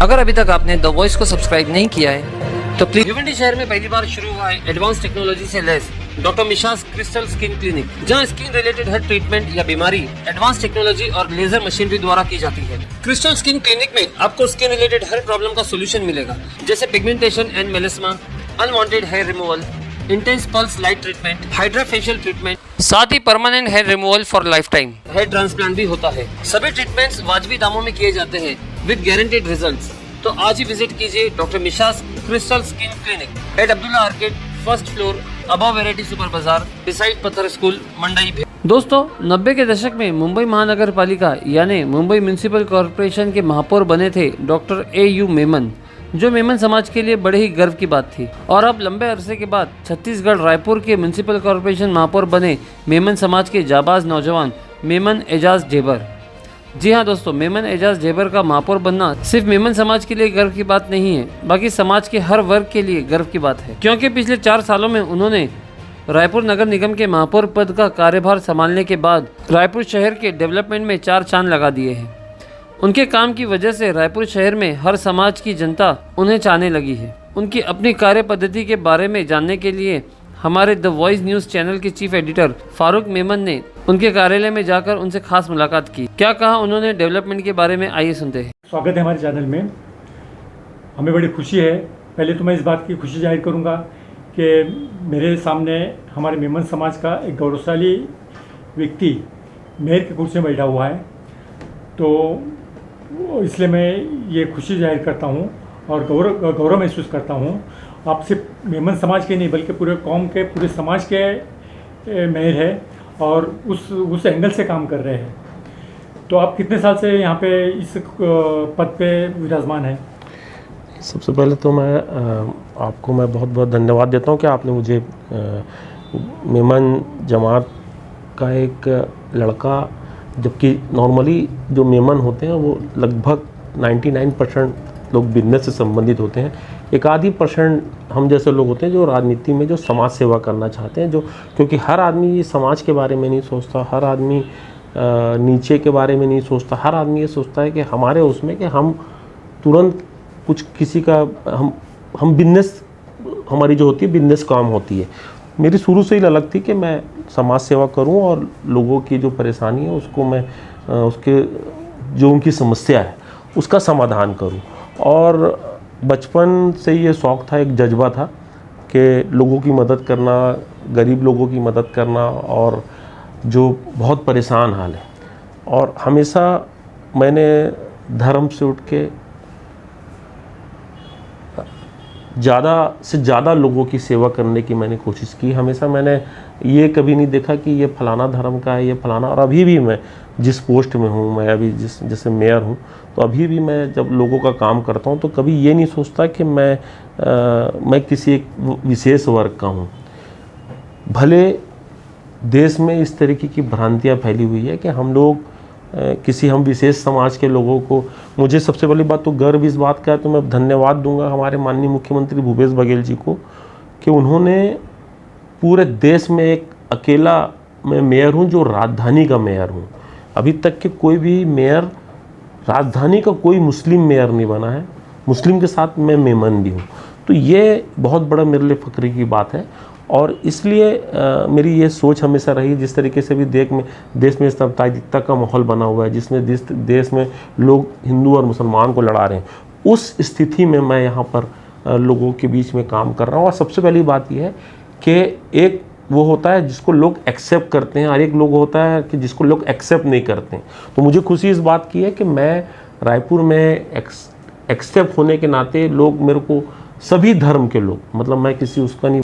अगर अभी तक आपने द वॉइस को सब्सक्राइब नहीं किया है तो प्लीज। भिवंडी शहर में पहली बार शुरू हुआ है एडवांस टेक्नोलॉजी से लैस डॉक्टर मिशास क्रिस्टल स्किन क्लिनिक, जहां स्किन रिलेटेड हर ट्रीटमेंट या बीमारी एडवांस टेक्नोलॉजी और लेजर मशीनरी द्वारा की जाती है। क्रिस्टल स्किन क्लिनिक में आपको स्किन रिलेटेड हर प्रॉब्लम का सोल्यूशन मिलेगा, जैसे pigmentation and melasma, unwanted hair removal, intense pulse light treatment, hydra facial treatment, साथ ही permanent hair removal for life time. Hair transplant भी होता है। सभी ट्रीटमेंट्स वाजबी दामों में किए जाते हैं विद गारंटेड रिजल्ट्स। तो आज ही विजिट कीजिए डॉक्टर मिशास crystal skin clinic at Abdullah arcade, first floor, above variety super बाजार, बिसाइड पत्थर स्कूल, मंडई। दोस्तों, 90 के दशक में मुंबई महानगर पालिका यानी मुंबई म्यूनिसिपल कॉरपोरेशन के महापौर बने थे डॉक्टर AU मेमन, जो मेमन समाज के लिए बड़े ही गर्व की बात थी। और अब लंबे अरसे के बाद छत्तीसगढ़ रायपुर के म्यूनिसिपल कॉरपोरेशन महापौर बने मेमन समाज के जाबाज नौजवान मेमन एजाज ढेबर। जी हाँ दोस्तों, मेमन एजाज ढेबर का महापौर बनना सिर्फ मेमन समाज के लिए गर्व की बात नहीं है, बल्कि समाज के हर वर्ग के लिए गर्व की बात है, क्योंकि पिछले 4 सालों में उन्होंने रायपुर नगर निगम के महापौर पद का कार्यभार संभालने के बाद रायपुर शहर के डेवलपमेंट में 4 चांद लगा दिए हैं। उनके काम की वजह से रायपुर शहर में हर समाज की जनता उन्हें चाहने लगी है। उनकी अपनी कार्य पद्धति के बारे में जानने के लिए हमारे द वॉइस न्यूज़ चैनल के चीफ एडिटर फारूक मेमन ने उनके कार्यालय में जाकर उनसे खास मुलाकात की। क्या कहा उन्होंने डेवलपमेंट के बारे में, आइए सुनते हैं। स्वागत है हमारे चैनल में। हमें बड़ी खुशी है। पहले तो मैं इस बात की खुशी जाहिर करूंगा कि मेरे सामने हमारे मेमन समाज का एक गौरवशाली व्यक्ति मेयर की कुर्सी में बैठा हुआ है, तो इसलिए मैं ये खुशी जाहिर करता हूँ और गौरव महसूस करता हूँ। आप सिर्फ मेमन समाज के नहीं बल्कि पूरे कौम के, पूरे समाज के मेयर है और उस एंगल से काम कर रहे हैं। तो आप कितने साल से यहाँ पे इस पद पे विराजमान हैं? सबसे पहले तो मैं आपको बहुत बहुत धन्यवाद देता हूँ कि आपने मुझे मेमन जमात का एक लड़का, जबकि नॉर्मली जो मेमन होते हैं वो लगभग 99% लोग बिजनेस से संबंधित होते हैं। एक आधी % हम जैसे लोग होते हैं जो राजनीति में जो समाज सेवा करना चाहते हैं, जो क्योंकि हर आदमी समाज के बारे में नहीं सोचता, हर आदमी नीचे के बारे में नहीं सोचता, हर आदमी ये सोचता है कि हमारे उसमें कि हम तुरंत कुछ किसी का हम बिजनेस, हमारी जो होती है बिजनेस काम होती है। मेरी शुरू से ही ललक थी कि मैं समाज सेवा करूं और लोगों की जो परेशानी है उसको मैं उसके जो उनकी समस्या है उसका समाधान करूं। और बचपन से ये शौक़ था, एक जज्बा था कि लोगों की मदद करना, गरीब लोगों की मदद करना और जो बहुत परेशान हाल है। और हमेशा मैंने धर्म से उठ के ज़्यादा से ज़्यादा लोगों की सेवा करने की मैंने कोशिश की। हमेशा मैंने ये कभी नहीं देखा कि ये फलाना धर्म का है, ये फलाना। और अभी भी मैं जिस पोस्ट में हूँ, मैं अभी जैसे मेयर हूँ, तो अभी भी मैं जब लोगों का काम करता हूँ तो कभी ये नहीं सोचता कि मैं किसी एक विशेष वर्ग का हूँ। भले देश में इस तरीके की भ्रांतियाँ फैली हुई है कि हम लोग हम विशेष समाज के लोगों को। मुझे सबसे पहली बात तो गर्व इस बात का है, तो मैं धन्यवाद दूंगा हमारे माननीय मुख्यमंत्री भूपेश बघेल जी को कि उन्होंने पूरे देश में एक अकेला मैं मेयर हूं जो राजधानी का मेयर हूं। अभी तक के कोई भी मेयर, राजधानी का कोई मुस्लिम मेयर नहीं बना है। मुस्लिम के साथ मैं मेमन भी हूँ, तो ये बहुत बड़ा मेरे लिए फ़ख्र की बात है। और इसलिए मेरी ये सोच हमेशा रही, जिस तरीके से भी देश में सांप्रदायिकता का माहौल बना हुआ है, जिसमें देश में लोग हिंदू और मुसलमान को लड़ा रहे हैं, उस स्थिति में मैं यहाँ पर लोगों के बीच में काम कर रहा हूँ। और सबसे पहली बात यह है कि एक वो होता है जिसको लोग एक्सेप्ट करते हैं और एक लोग होता है कि जिसको लोग एक्सेप्ट नहीं करते हैं। तो मुझे खुशी इस बात की है कि मैं रायपुर में एक्सेप्ट होने के नाते लोग मेरे को, सभी धर्म के लोग, मतलब मैं किसी उसका नहीं